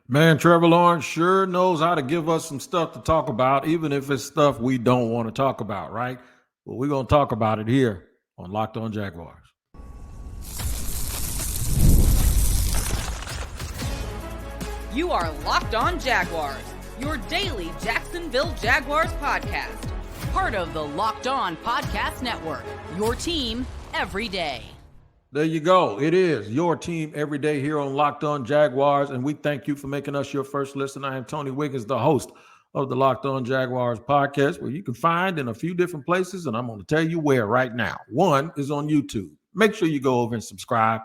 Man, Trevor Lawrence sure knows how to give us some stuff to talk about, even if it's stuff we don't want to talk about, right? Well, we're going to talk about it here on Locked On Jaguars. You are Locked On Jaguars, your daily Jacksonville Jaguars podcast. Part of the Locked On Podcast Network, your team every day. There you go. It is your team every day here on Locked On Jaguars, and we thank you for making us your first listen. I am Tony Wiggins, the host of the Locked On Jaguars podcast, where you can find in a few different places, and I'm going to tell you where right now. One is on YouTube. Make sure you go over and subscribe.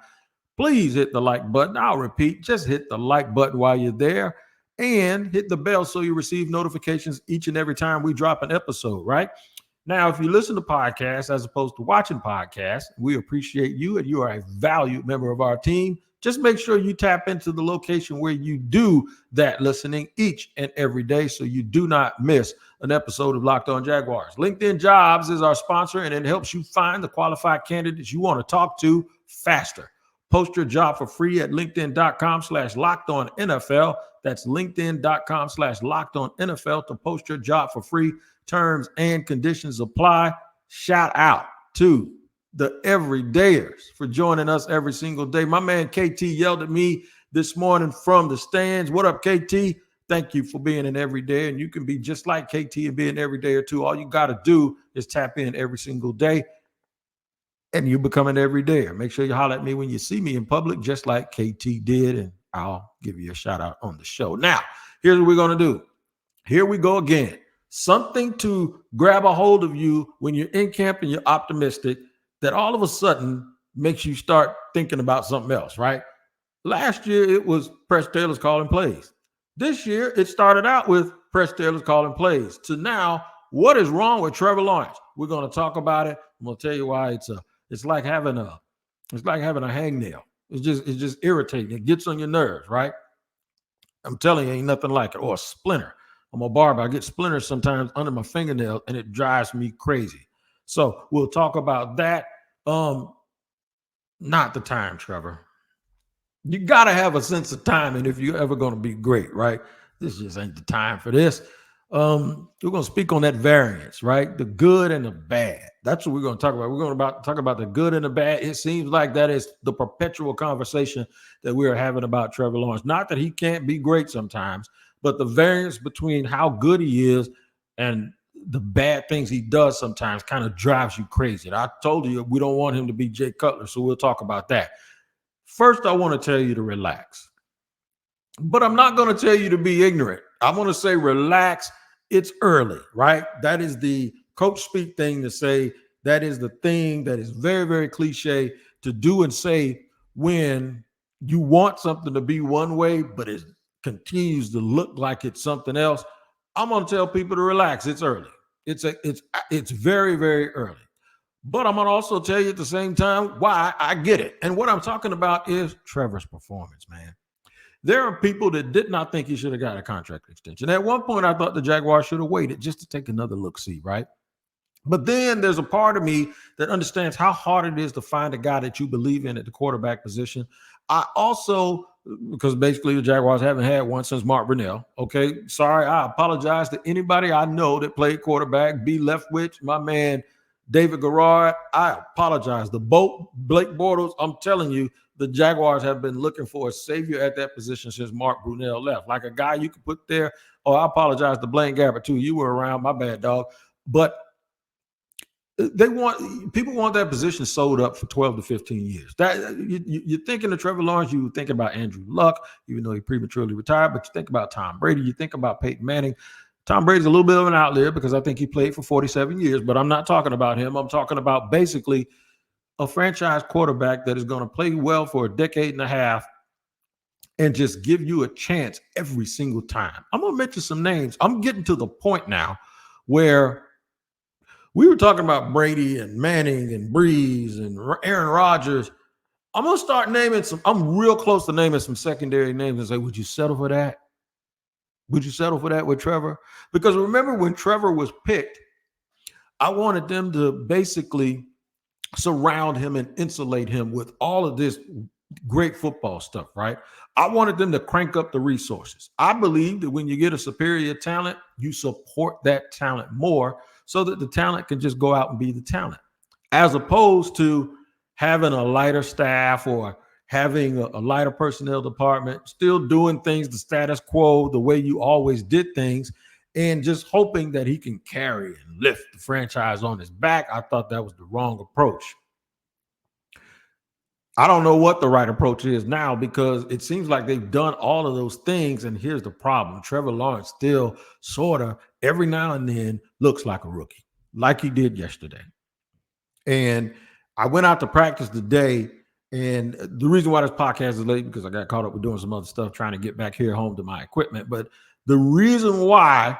Please hit the like button. I'll repeat, just hit the like button while you're there, and hit the bell so you receive notifications each and every time we drop an episode, right? Now, if you listen to podcasts as opposed to watching podcasts, we appreciate you, and you are a valued member of our team. Just make sure you tap into the location where you do that listening each and every day so you do not miss an episode of Locked On Jaguars. LinkedIn Jobs is our sponsor, and it helps you find the qualified candidates you want to talk to faster. Post your job for free at linkedin.com/lockedonnfl. That's linkedin.com/lockedonnfl to post your job for free. Terms and conditions apply. Shout out to the everydayers for joining us every single day. My man KT yelled at me this morning from the stands. What up, KT? Thank you for being an everyday, and you can be just like KT and be an everydayer too. All you got to do is tap in every single day, and you become an everydayer. Make sure you holler at me when you see me in public, just like KT did, and I'll give you a shout out on the show. Now, here's what we're going to do. Here we go again. Something to grab a hold of you when you're in camp and you're optimistic that all of a sudden makes you start thinking about something else, right? Last year, it was Press Taylor's calling plays. This year, it started out with Press Taylor's calling plays. To now, what is wrong with Trevor Lawrence? We're going to talk about it. I'm going to tell you why it's like having a hangnail. It's just irritating. It gets on your nerves, right? I'm telling you, ain't nothing like it. Or a splinter. I'm a barber. I get splinters sometimes under my fingernail, and it drives me crazy. So we'll talk about that. Not the time, Trevor. You got to have a sense of timing if you're ever going to be great, right? This just ain't the time for this. We're going to speak on that variance, right? The good and the bad. That's what we're going to talk about. We're going to talk about the good and the bad. It seems like that is the perpetual conversation that we are having about Trevor Lawrence. Not that he can't be great sometimes, but the variance between how good he is and the bad things he does sometimes kind of drives you crazy. And I told you we don't want him to be Jay Cutler, so we'll talk about that. First, I want to tell you to relax. But I'm not going to tell you to be ignorant. I'm going to say relax. It's early, right? That is the coach speak thing to say. That is the thing that is very, very cliche to do and say when you want something to be one way, but it continues to look like it's something else. I'm going to tell people to relax. It's early. It's very, very early. But I'm going to also tell you at the same time why I get it. And what I'm talking about is Trevor's performance, man. There are people that did not think he should have got a contract extension. At one point, I thought the Jaguars should have waited just to take another look-see, right? But then there's a part of me that understands how hard it is to find a guy that you believe in at the quarterback position. I also, because basically the Jaguars haven't had one since Mark Brunell. Okay, sorry, I apologize to anybody I know that played quarterback. B. Leftwich, my man David Garrard. I apologize. The boat, Blake Bortles, I'm telling you, the Jaguars have been looking for a savior at that position since Mark Brunell left. Like a guy you could put there. Oh, I apologize to Blaine Gabbert too. You were around, my bad, dog. But people want that position sold up for 12 to 15 years. That you're thinking of Trevor Lawrence, you think about Andrew Luck, even though he prematurely retired, but you think about Tom Brady, you think about Peyton Manning. Tom Brady's a little bit of an outlier because I think he played for 47 years, but I'm not talking about him. I'm talking about basically a franchise quarterback that is going to play well for a decade and a half and just give you a chance every single time. I'm going to mention some names. I'm getting to the point now where we were talking about Brady and Manning and Breeze and Aaron Rodgers. I'm going to start naming I'm real close to naming some secondary names and say, would you settle for that? Would you settle for that with Trevor? Because remember when Trevor was picked, I wanted them to basically surround him and insulate him with all of this great football stuff, right? I wanted them to crank up the resources. I believe that when you get a superior talent, you support that talent more so that the talent can just go out and be the talent, as opposed to having a lighter staff or having a lighter personnel department, still doing things the status quo, the way you always did things, and just hoping that he can carry and lift the franchise on his back. I thought that was the wrong approach. I don't know what the right approach is now, because it seems like they've done all of those things. And here's the problem. Trevor Lawrence still sort of every now and then looks like a rookie, like he did yesterday. And I went out to practice today. And the reason why this podcast is late, because I got caught up with doing some other stuff, trying to get back here home to my equipment. But the reason why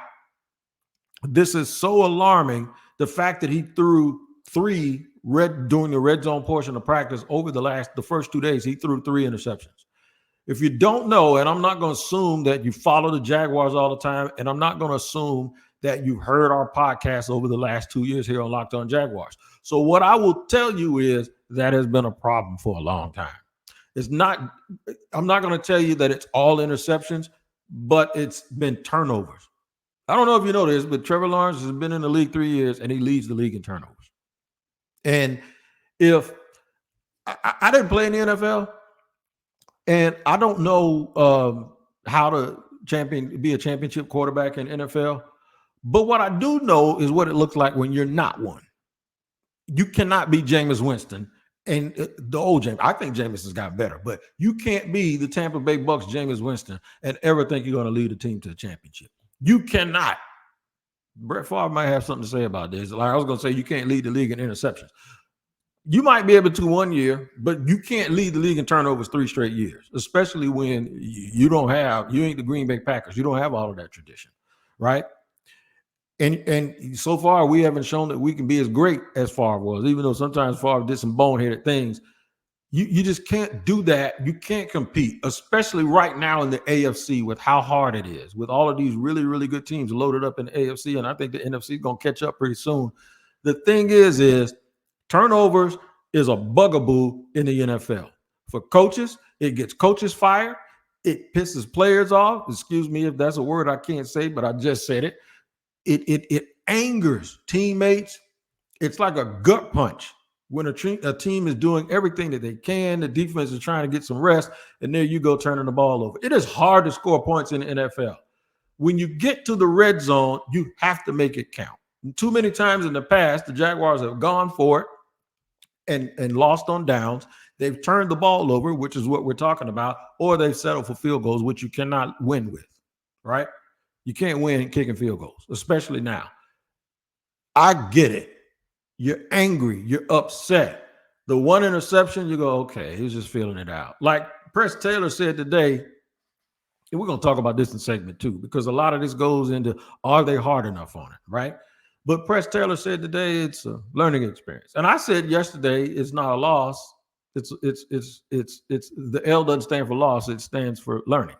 this is so alarming, the fact that he threw during the red zone portion of practice over the first 2 days, he threw 3 interceptions. If you don't know, and I'm not going to assume that you follow the Jaguars all the time, and I'm not going to assume that you've heard our podcast over the last 2 years here on Locked On Jaguars. So what I will tell you is that has been a problem for a long time. I'm not going to tell you that it's all interceptions, but it's been turnovers. I don't know if you know this, but Trevor Lawrence has been in the league 3 years, and he leads the league in turnovers. And if I didn't play in the NFL, and I don't know how to be a championship quarterback in NFL, but what I do know is what it looks like when you're not one. You cannot be Jameis Winston and the old Jameis. I think Jameis has got better, but you can't be the Tampa Bay Bucks Jameis Winston and ever think you're going to lead a team to the championship. You cannot. Brett Favre might have something to say about this. Like I was going to say, you can't lead the league in interceptions. You might be able to 1 year, but you can't lead the league in turnovers 3 straight years, especially when you ain't the Green Bay Packers. You don't have all of that tradition, right? And so far, we haven't shown that we can be as great as Favre was, even though sometimes Favre did some boneheaded things. You just can't do that. You can't compete, especially right now in the AFC with how hard it is, with all of these really, really good teams loaded up in the AFC. And I think the NFC is going to catch up pretty soon. The thing is turnovers is a bugaboo in the NFL. For coaches, it gets coaches fired. It pisses players off. Excuse me if that's a word I can't say, but I just said it. It angers teammates. It's like a gut punch. When a team is doing everything that they can, the defense is trying to get some rest, and there you go turning the ball over. It is hard to score points in the NFL. When you get to the red zone, you have to make it count. And too many times in the past, the Jaguars have gone for it and lost on downs. They've turned the ball over, which is what we're talking about, or they've settled for field goals, which you cannot win with, right? You can't win kicking field goals, especially now. I get it. You're angry. You're upset. The one interception, you go, okay, he's just feeling it out. Like Press Taylor said today, and we're going to talk about this in segment 2, because a lot of this goes into, are they hard enough on it, right? But Press Taylor said today it's a learning experience. And I said yesterday it's not a loss. It's the L doesn't stand for loss. It stands for learning,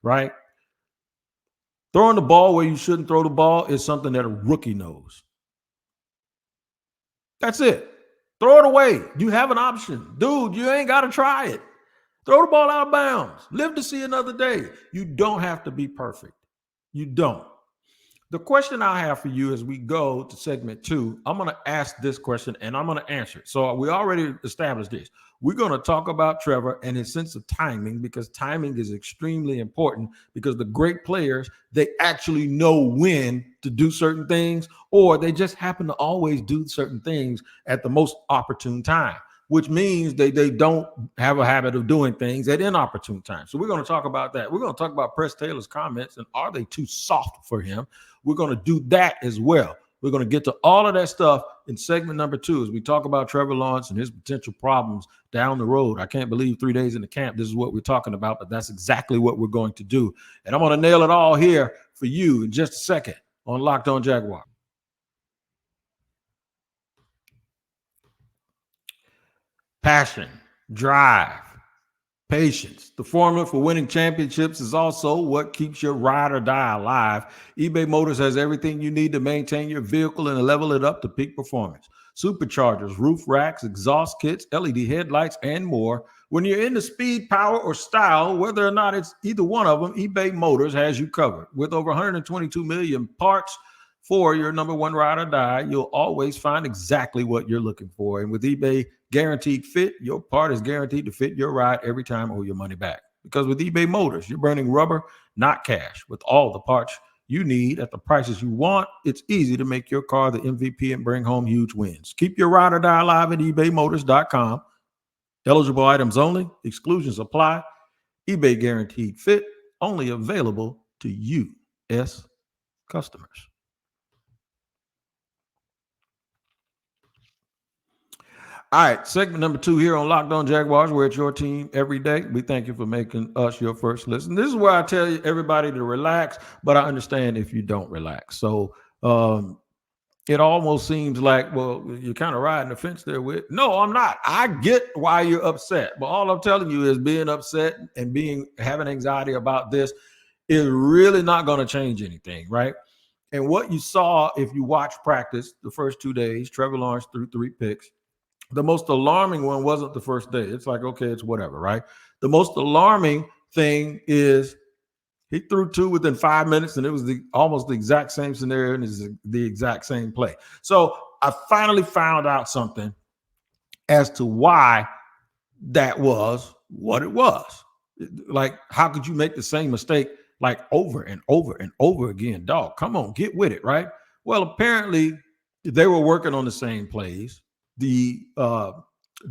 right? Throwing the ball where you shouldn't throw the ball is something that a rookie knows. That's it. Throw it away. You have an option. Dude, you ain't got to try it. Throw the ball out of bounds. Live to see another day. You don't have to be perfect. You don't. The question I have for you as we go to segment 2, I'm going to ask this question and I'm going to answer it. So we already established this. We're going to talk about Trevor and his sense of timing, because timing is extremely important, because the great players, they actually know when to do certain things, or they just happen to always do certain things at the most opportune time, which means they don't have a habit of doing things at inopportune times. So we're going to talk about that. We're going to talk about Press Taylor's comments and are they too soft for him? We're going to do that as well. We're going to get to all of that stuff in segment number 2 as we talk about Trevor Lawrence and his potential problems down the road. I can't believe 3 days in the camp, this is what we're talking about, but that's exactly what we're going to do. And I'm going to nail it all here for you in just a second on Locked On Jaguar. Passion, drive, patience. The formula for winning championships is also what keeps your ride or die alive. eBay Motors has everything you need to maintain your vehicle and level it up to peak performance. Superchargers, roof racks, exhaust kits, LED headlights, and more. When you're into speed, power, or style, whether or not it's either one of them, eBay Motors has you covered. With over 122 million parts for your number one ride or die, you'll always find exactly what you're looking for. And with eBay Guaranteed Fit, your part is guaranteed to fit your ride every time or your money back. Because with eBay Motors, you're burning rubber, not cash. With all the parts you need at the prices you want, it's easy to make your car the MVP and bring home huge wins. Keep your ride or die alive at ebaymotors.com. Eligible items only. Exclusions apply. eBay Guaranteed Fit, only available to U.S. customers. All right, segment number 2 here on Locked On Jaguars. We're at your team every day. We thank you for making us your first listen. This is where I tell you everybody to relax, but I understand if you don't relax. So it almost seems like, well, you're kind of riding the fence there with. No, I'm not. I get why you're upset, but all I'm telling you is being upset and having anxiety about this is really not going to change anything, right? And what you saw, if you watch practice the first 2 days, Trevor Lawrence threw 3 picks. The most alarming one wasn't the first day. It's like, okay, it's whatever, right? The most alarming thing is he threw 2 within 5 minutes, and it was almost the exact same scenario and it's the exact same play. So I finally found out something as to why that was what it was. Like, how could you make the same mistake like over and over and over again? Dog, come on, get with it, right? Well, apparently they were working on the same plays. The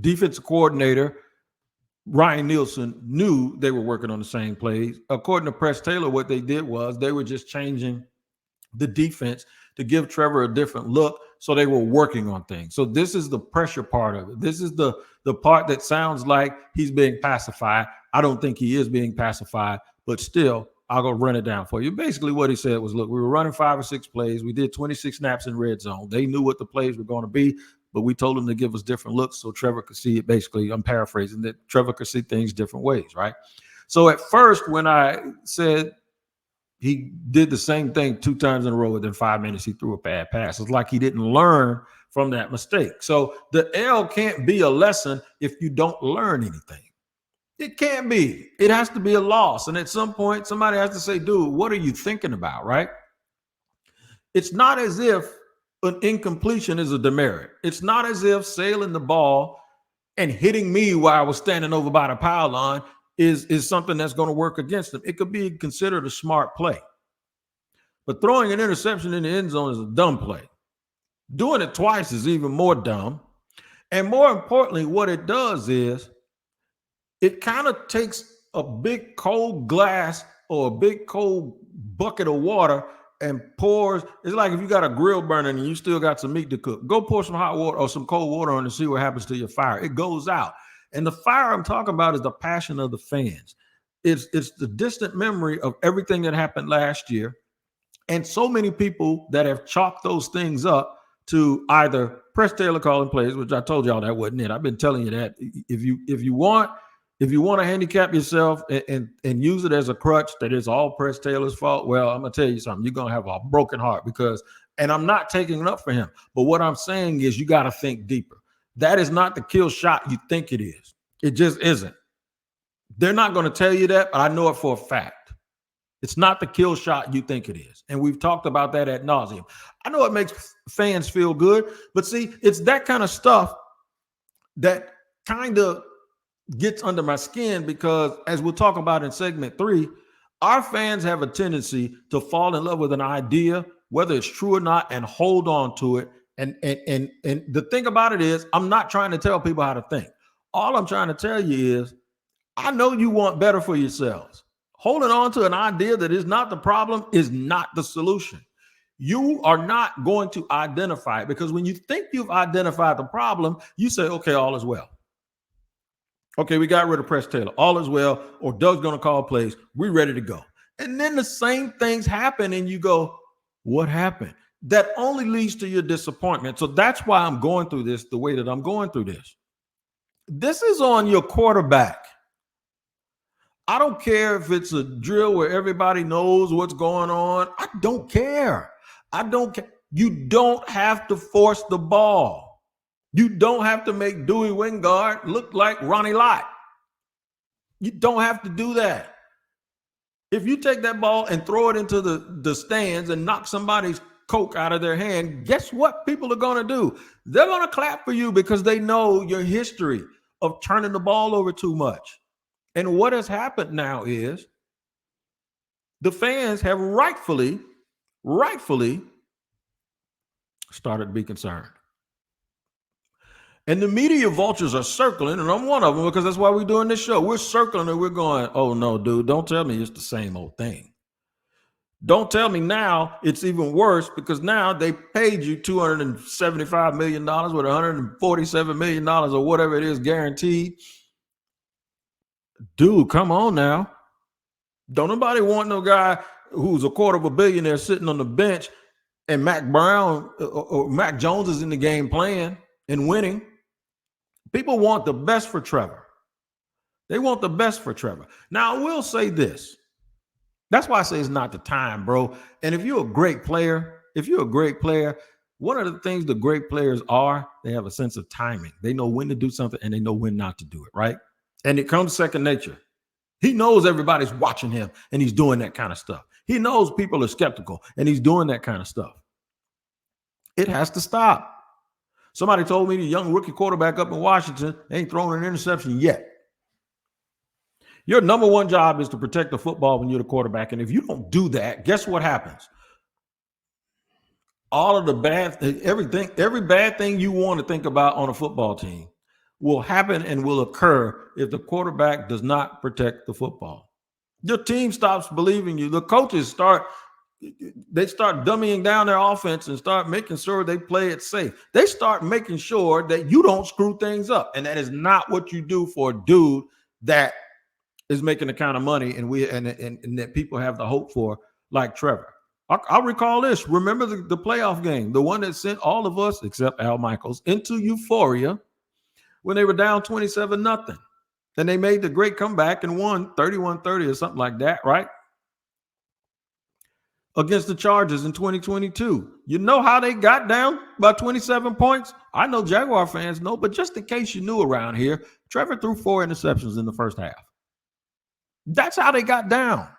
defensive coordinator, Ryan Nielsen, knew they were working on the same plays. According to Press Taylor, what they did was they were just changing the defense to give Trevor a different look. So they were working on things. So this is the pressure part of it. This is the part that sounds like he's being pacified. I don't think he is being pacified, but still, I'll go run it down for you. Basically, what he said was, look, we were running 5 or 6 plays. We did 26 snaps in red zone. They knew what the plays were going to be, but we told them to give us different looks so Trevor could see it. Basically, I'm paraphrasing, that Trevor could see things different ways, right? So at first, when I said he did the same thing 2 times in a row within 5 minutes, he threw a bad pass. It's like he didn't learn from that mistake. So the L can't be a lesson if you don't learn anything. It can't be. It has to be a loss. And at some point, somebody has to say, dude, what are you thinking about, right? It's not as if an incompletion is a demerit. It's not as if sailing the ball and hitting me while I was standing over by the pylon is something that's going to work against them. It could be considered a smart play. But throwing an interception in the end zone is a dumb play. Doing it twice is even more dumb. And more importantly, what it does is it kind of takes a big cold glass or a big cold bucket of water and pours. It's like if you got a grill burning and you still got some meat to cook. Go pour some hot water or some cold water on and see what happens to your fire. It goes out. And the fire I'm talking about is the passion of the fans. It's the distant memory of everything that happened last year. And so many people that have chalked those things up to either Press Taylor calling plays, which I told y'all that wasn't it. I've been telling you that. If you want to handicap yourself and use it as a crutch that it's all Press Taylor's fault, well, I'm going to tell you something. You're going to have a broken heart and I'm not taking it up for him. But what I'm saying is you got to think deeper. That is not the kill shot you think it is. It just isn't. They're not going to tell you that, but I know it for a fact. It's not the kill shot you think it is. And we've talked about that ad nauseum. I know it makes fans feel good, but see, it's that kind of stuff that kind of gets under my skin because, as we'll talk about in segment 3, our fans have a tendency to fall in love with an idea, whether it's true or not, and hold on to it. And the thing about it is, I'm not trying to tell people how to think. All I'm trying to tell you is, I know you want better for yourselves. Holding on to an idea that is not the problem is not the solution. You are not going to identify it because when you think you've identified the problem, you say, okay, all is well. Okay, we got rid of Press Taylor. All is well, or Doug's going to call plays. We're ready to go. And then the same things happen and you go, what happened? That only leads to your disappointment. So that's why I'm going through this the way that I'm going through this. This is on your quarterback. I don't care if it's a drill where everybody knows what's going on. I don't care. I don't care. You don't have to force the ball. You don't have to make Dewey Wingard look like Ronnie Lott. You don't have to do that. If you take that ball and throw it into the stands and knock somebody's Coke out of their hand, guess what people are going to do? They're going to clap for you because they know your history of turning the ball over too much. And what has happened now is the fans have rightfully started to be concerned. And the media vultures are circling, and I'm one of them because that's why we're doing this show. We're circling and we're going, oh, no, dude, don't tell me it's the same old thing. Don't tell me now it's even worse because now they paid you $275 million with $147 million or whatever it is guaranteed. Dude, come on now. Don't nobody want no guy who's $250 million sitting on the bench and Mac Brown or Mac Jones is in the game playing and winning. People want the best for Trevor. They want the best for Trevor. Now, I will say this. That's why I say it's not the time, bro. And if you're a great player, one of the things the great players are, they have a sense of timing. They know when to do something and they know when not to do it, right? And it comes second nature. He knows everybody's watching him and he's doing that kind of stuff. He knows people are skeptical and he's doing that kind of stuff. It has to stop. Somebody told me the young rookie quarterback up in Washington ain't thrown an interception yet. Your number one job is to protect the football when you're the quarterback. And if you don't do that, guess what happens? All of the every bad thing you want to think about on a football team will happen and will occur if the quarterback does not protect the football. Your team stops believing you. The coaches start dumbing down their offense and start making sure they play it safe. They start making sure that you don't screw things up. And that is not what you do for a dude that is making the kind of money and that people have the hope for, like Trevor. I'll recall this. Remember the playoff game, the one that sent all of us, except Al Michaels, into euphoria when they were down 27-0. And they made the great comeback and won 31-30 or something like that, right? Against the Chargers in 2022. You know how they got down by 27 points? I know Jaguar fans know, but just in case you knew around here, Trevor threw 4 interceptions in the first half. That's how they got down.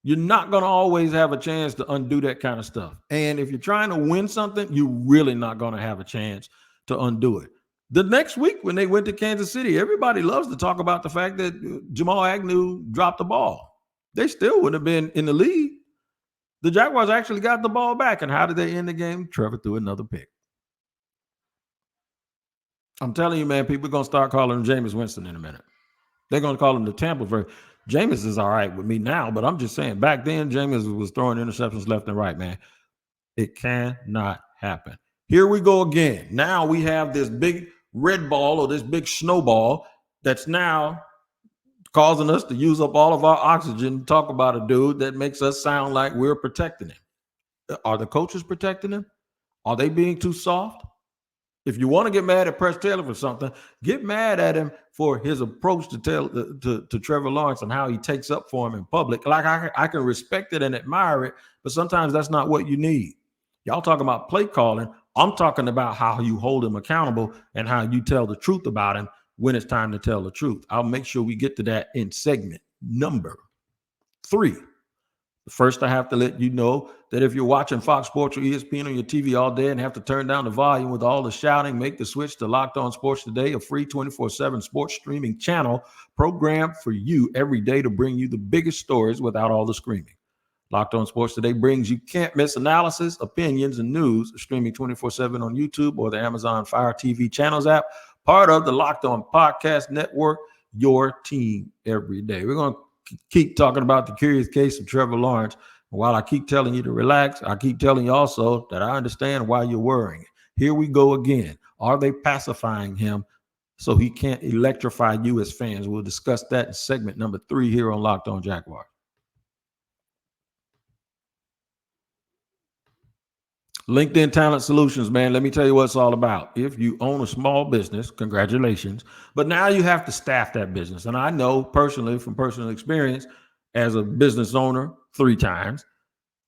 You're not going to always have a chance to undo that kind of stuff. And if you're trying to win something, you're really not going to have a chance to undo it. The next week when they went to Kansas City, everybody loves to talk about the fact that Jamal Agnew dropped the ball. They still would have been in the lead. The Jaguars actually got the ball back. And how did they end the game? Trevor threw another pick. I'm telling you, man, people are going to start calling him Jameis Winston in a minute. They're going to call him the Tampa version. Jameis is all right with me now, but I'm just saying back then, Jameis was throwing interceptions left and right, man. It cannot happen. Here we go again. Now we have this big red ball or this big snowball that's now causing us to use up all of our oxygen to talk about a dude that makes us sound like we're protecting him. Are the coaches protecting him? Are they being too soft? If you want to get mad at Press Taylor for something, get mad at him for his approach to Trevor Lawrence and how he takes up for him in public. Like I can respect it and admire it, but sometimes that's not what you need. Y'all talking about play calling. I'm talking about how you hold him accountable and how you tell the truth about him when it's time to tell the truth. I'll make sure we get to that in segment number 3. First, I have to let you know that if you're watching Fox Sports or ESPN on your TV all day and have to turn down the volume with all the shouting, make the switch to Locked On Sports Today, a free 24/7 sports streaming channel programmed for you every day to bring you the biggest stories without all the screaming. Locked On Sports Today brings you can't-miss analysis, opinions, and news, streaming 24/7 on YouTube or the Amazon Fire TV channels app, part of the Locked On Podcast Network, your team every day. We're going to keep talking about the curious case of Trevor Lawrence. While I keep telling you to relax, I keep telling you also that I understand why you're worrying. Here we go again. Are they pacifying him so he can't electrify you as fans? We'll discuss that in segment number 3 here on Locked On Jaguars. LinkedIn Talent Solutions, man, let me tell you what it's all about. If you own a small business, congratulations. But now you have to staff that business. And I know personally from personal experience as a business owner 3 times,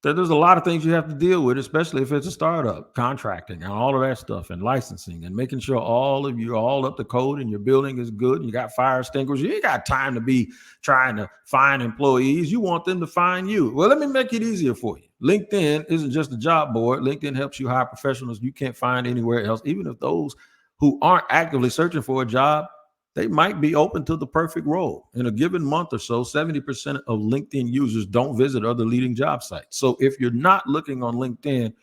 There's a lot of things you have to deal with, especially if it's a startup, contracting and all of that stuff, and licensing, and making sure all of you are all up to code and your building is good. And you got fire extinguishers. You ain't got time to be trying to find employees. You want them to find you. Well, let me make it easier for you. LinkedIn isn't just a job board. LinkedIn helps you hire professionals you can't find anywhere else. Even if those who aren't actively searching for a job, they might be open to the perfect role. In a given month or so, 70% of LinkedIn users don't visit other leading job sites. So if you're not looking on LinkedIn,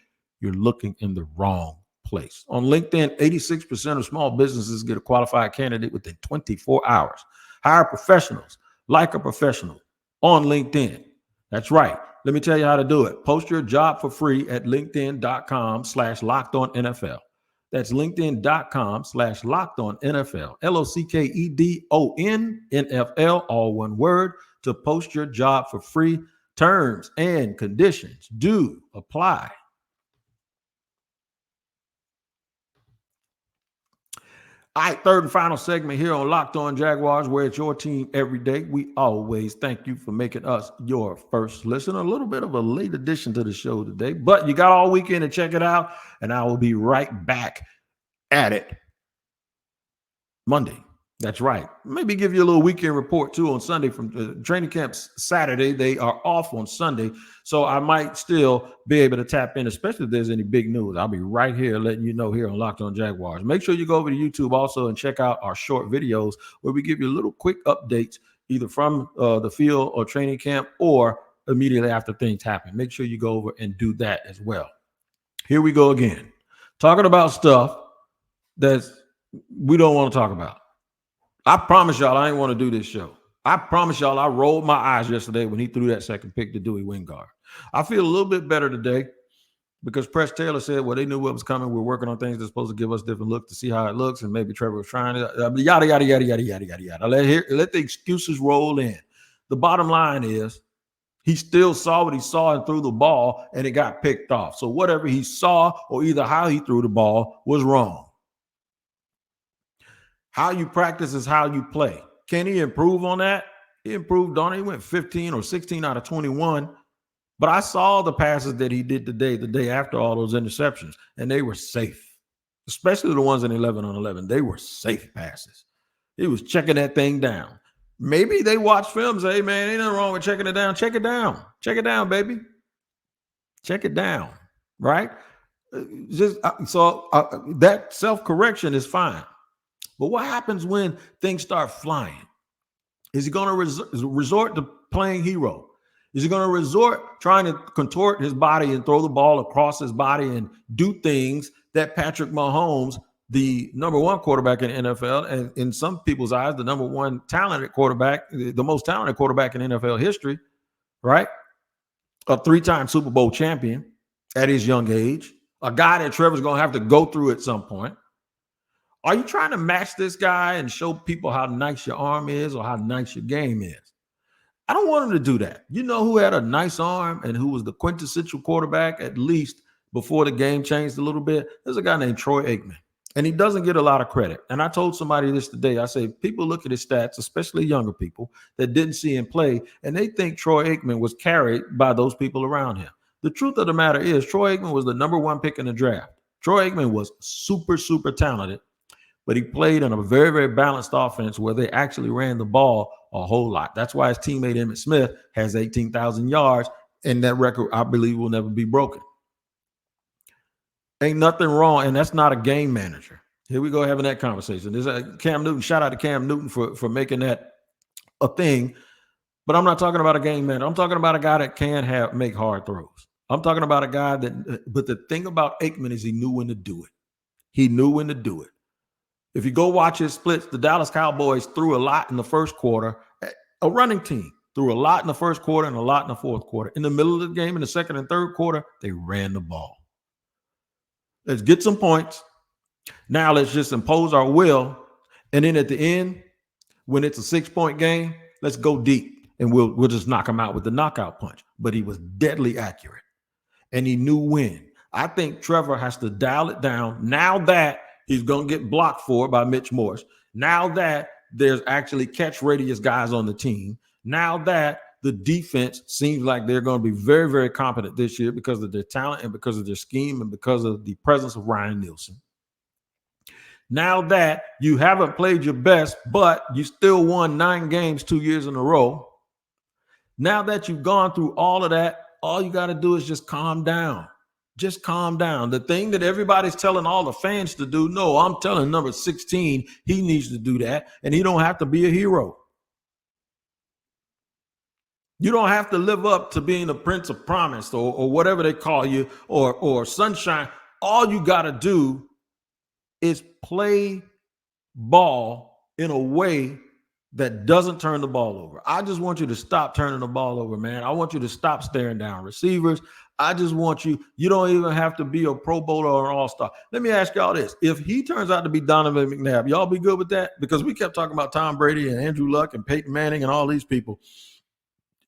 you're looking in the wrong place. On LinkedIn, 86% of small businesses get a qualified candidate within 24 hours. Hire professionals like a professional on LinkedIn. That's right. Let me tell you how to do it. Post your job for free at linkedin.com/lockedonnfl. That's linkedin.com/lockedonnfl, LOCKEDON NFL, all one word, to post your job for free. Terms and conditions do apply. All right, third and final segment here on Locked On Jaguars, where it's your team every day. We always thank you for making us your first listener. A little bit of a late addition to the show today, but you got all weekend to check it out, and I will be right back at it Monday. That's right. Maybe give you a little weekend report too on Sunday from training camps Saturday. They are off on Sunday, so I might still be able to tap in, especially if there's any big news. I'll be right here letting you know here on Locked On Jaguars. Make sure you go over to YouTube also and check out our short videos where we give you little quick updates either from the field or training camp or immediately after things happen. Make sure you go over and do that as well. Here we go again. Talking about stuff that we don't want to talk about. I promise y'all I ain't want to do this show. I promise y'all I rolled my eyes yesterday when he threw that second pick to Dewey Wingard. I feel a little bit better today because Press Taylor said, well, they knew what was coming. We're working on things that's supposed to give us different look to see how it looks, and maybe Trevor was trying to yada, yada, yada, yada, yada, yada, yada. Let the excuses roll in. The bottom line is he still saw what he saw and threw the ball, and it got picked off. So whatever he saw or either how he threw the ball was wrong. How you practice is how you play. Can he improve on that? He improved on it. He went 15 or 16 out of 21. But I saw the passes that he did today, the day after all those interceptions, and they were safe, especially the ones in 11 on 11. They were safe passes. He was checking that thing down. Maybe they watch film and say, hey, man, ain't nothing wrong with checking it down. Check it down. Check it down, baby. Check it down, right? That self-correction is fine. But what happens when things start flying? Is he going to resort to playing hero? Is he going to resort trying to contort his body and throw the ball across his body and do things that Patrick Mahomes, the number one quarterback in the NFL, and in some people's eyes, the number one talented quarterback, the most talented quarterback in NFL history, right? A three-time Super Bowl champion at his young age, a guy that Trevor's going to have to go through at some point. Are you trying to match this guy and show people how nice your arm is or how nice your game is? I don't want him to do that. You know who had a nice arm and who was the quintessential quarterback, at least before the game changed a little bit? There's a guy named Troy Aikman, and he doesn't get a lot of credit. And I told somebody this today. I say people look at his stats, especially younger people that didn't see him play, and they think Troy Aikman was carried by those people around him. The truth of the matter is Troy Aikman was the number one pick in the draft. Troy Aikman was super, super talented. But he played in a very, very balanced offense where they actually ran the ball a whole lot. That's why his teammate Emmitt Smith has 18,000 yards, and that record, I believe, will never be broken. Ain't nothing wrong, and that's not a game manager. Here we go having that conversation. There's Cam Newton. Shout out to Cam Newton for making that a thing. But I'm not talking about a game manager. I'm talking about a guy that can make hard throws. I'm talking about a guy but the thing about Aikman is he knew when to do it. He knew when to do it. If you go watch his splits, the Dallas Cowboys threw a lot in the first quarter. A running team threw a lot in the first quarter and a lot in the fourth quarter. In the middle of the game, in the second and third quarter, they ran the ball. Let's get some points. Now let's just impose our will. And then at the end, when it's a 6-point game, let's go deep and we'll just knock him out with the knockout punch. But he was deadly accurate, and he knew when. I think Trevor has to dial it down now that he's going to get blocked for by Mitch Morse. Now that there's actually catch radius guys on the team. Now that the defense seems like they're going to be very, very competent this year because of their talent and because of their scheme and because of the presence of Ryan Nielsen. Now that you haven't played your best, but you still won 9 games 2 years in a row, now that you've gone through all of that, all you got to do is just calm down. Just calm down. The thing that everybody's telling all the fans to do, no, I'm telling number 16, he needs to do that, and he don't have to be a hero. You don't have to live up to being a Prince of Promise or whatever they call you or Sunshine. All you got to do is play ball in a way that doesn't turn the ball over. I just want you to stop turning the ball over, man. I want you to stop staring down receivers. I just want you don't even have to be a Pro Bowler or an All-Star. Let me ask y'all this. If he turns out to be Donovan McNabb, y'all be good with that? Because we kept talking about Tom Brady and Andrew Luck and Peyton Manning and all these people.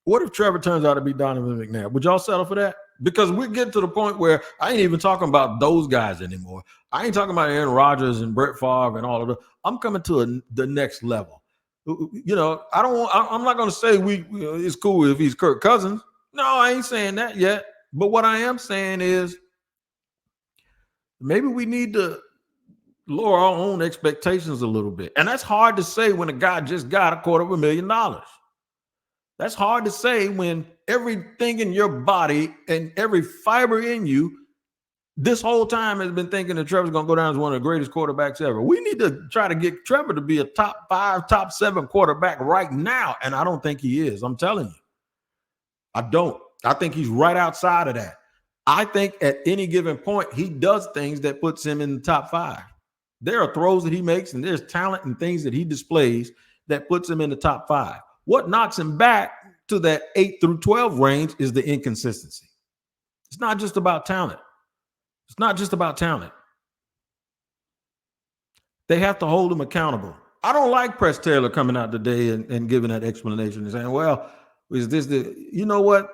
What if Trevor turns out to be Donovan McNabb? Would y'all settle for that? Because we're getting to the point where I ain't even talking about those guys anymore. I ain't talking about Aaron Rodgers and Brett Favre and all of them. I'm coming to the next level. You know, I'm not going to say it's cool if he's Kirk Cousins. No, I ain't saying that yet. But what I am saying is maybe we need to lower our own expectations a little bit. And that's hard to say when a guy just got $250,000. That's hard to say when everything in your body and every fiber in you this whole time has been thinking that Trevor's going to go down as one of the greatest quarterbacks ever. We need to try to get Trevor to be a top 5, top 7 quarterback right now. And I don't think he is. I'm telling you. I don't. I think he's right outside of that. I think at any given point, he does things that puts him in the top 5. There are throws that he makes and there's talent and things that he displays that puts him in the top 5. What knocks him back to that 8 through 12 range is the inconsistency. It's not just about talent. It's not just about talent. They have to hold him accountable. I don't like Press Taylor coming out today and giving that explanation and saying, well, is this you know what?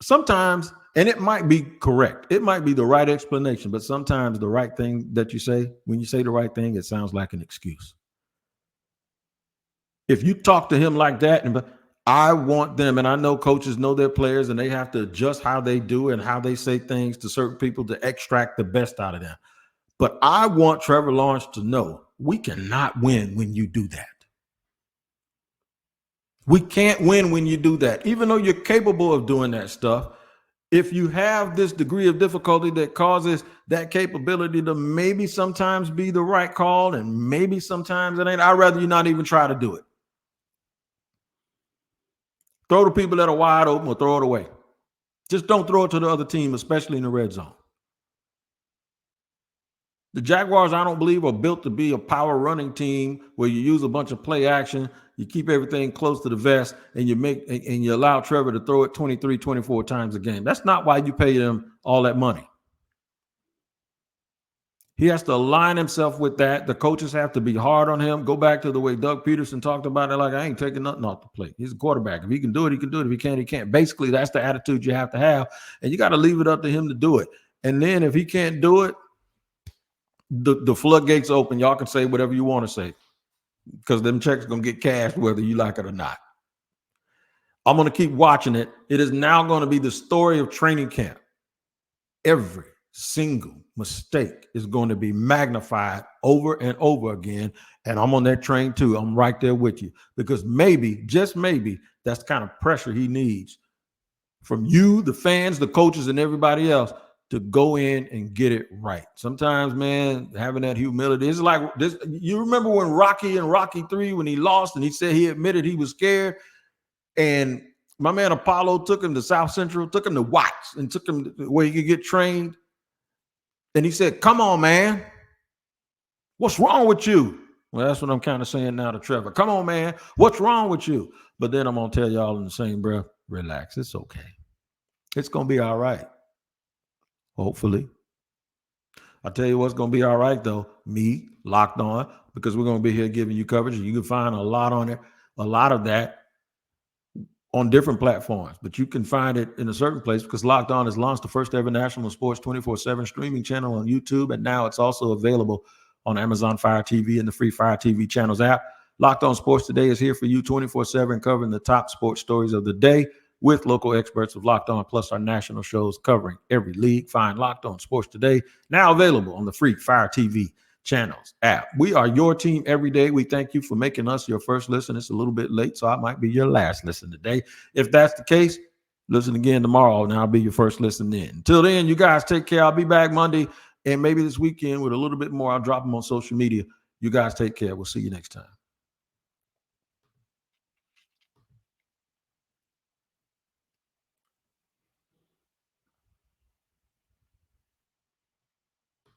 Sometimes, and it might be correct. It might be the right explanation, but sometimes the right thing that you say, when you say the right thing, it sounds like an excuse. If you talk to him like that, and I want them, and I know coaches know their players and they have to adjust how they do and how they say things to certain people to extract the best out of them. But I want Trevor Lawrence to know we cannot win when you do that. We can't win when you do that. Even though you're capable of doing that stuff, if you have this degree of difficulty that causes that capability to maybe sometimes be the right call and maybe sometimes it ain't, I'd rather you not even try to do it. Throw to people that are wide open or throw it away. Just don't throw it to the other team, especially in the red zone. The Jaguars, I don't believe, are built to be a power running team where you use a bunch of play action, you keep everything close to the vest, and you allow Trevor to throw it 23, 24 times a game. That's not why you pay them all that money. He has to align himself with that. The coaches have to be hard on him. Go back to the way Doug Peterson talked about it, like, I ain't taking nothing off the plate. He's a quarterback. If he can do it, he can do it. If he can't, he can't. Basically, that's the attitude you have to have, and you got to leave it up to him to do it. And then if he can't do it, the floodgates open. Y'all can say whatever you want to say because them checks are going to get cashed whether you like it or not. I'm going to keep watching it. It is now going to be the story of training camp. Every single mistake is going to be magnified over and over again. And I'm on that train too. I'm right there with you because maybe, just maybe, that's the kind of pressure he needs from you, the fans, the coaches, and everybody else to go in and get it right. Sometimes, man, having that humility, it's like this. You remember when Rocky in Rocky 3, when he lost and he said he admitted he was scared, and my man Apollo took him to South Central, took him to Watts, and took him where he could get trained. And he said, come on, man. What's wrong with you? Well, that's what I'm kind of saying now to Trevor. Come on, man. What's wrong with you? But then I'm going to tell y'all in the same breath, relax. It's okay. It's going to be all right. Hopefully. I'll tell you what's going to be all right, though. Me, Locked On, because we're going to be here giving you coverage. You can find a lot on it, a lot of that on different platforms, but you can find it in a certain place because Locked On has launched the first ever national sports 24/7 streaming channel on YouTube, and now it's also available on Amazon Fire TV and the free Fire TV channels app. Locked On Sports Today is here for you 24/7, covering the top sports stories of the day with local experts of Locked On, plus our national shows covering every league. Find Locked On Sports Today, now available on the free Fire TV channels app. We are your team every day. We thank you for making us your first listen. It's a little bit late, so I might be your last listen today. If that's the case, listen again tomorrow, and I'll be your first listen then. Until then, you guys take care. I'll be back Monday and maybe this weekend with a little bit more. I'll drop them on social media. You guys take care. We'll see you next time.